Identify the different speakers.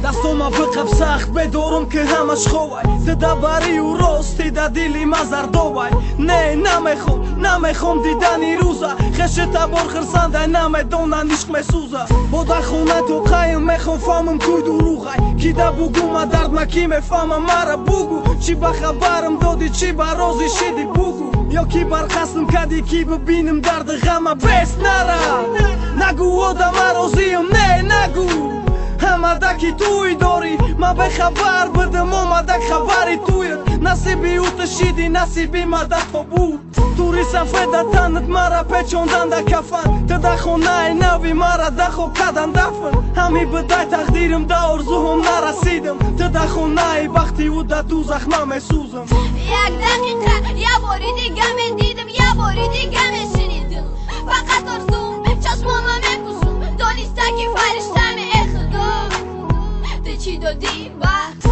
Speaker 1: دستوما بقب سخت بدارم که همش خوبه دبری و راستی دا دیلی مزر دوبای نه نمیخوام دیدنی روزه خشت بار خرسنده نمیدونن عشق میسوزه با در خونه تو قیم میخوام فهمم توی دروغه کی دا بگو ما درد مکی میفهمم مرا بگو چی به خبرم دادی چی به رازی شدی بگو یا کی برخستم کدی کی ببینم درد غمه بس نره نگو آدم رازیم نه نگو همدکی توی داری ما به خبر بدم اومدک خبری تویت نصیبی او تشیدی نصیبی ما در تو بود توری سفید تنت مرا پیچوندن در کفن تا خونه نوی مرا دخو کدن دفن همی بدای تقدیرم دا ارزوهم نرسیدم تا خونه وقتی او دا دوزخ نمیسوزم
Speaker 2: یک دقیقه یه باری دیگه من دیدم یه باری دیگه من شنیدم فقط ارزوم چشمامو میپوشم دانسته که فرشته چی دادی وقت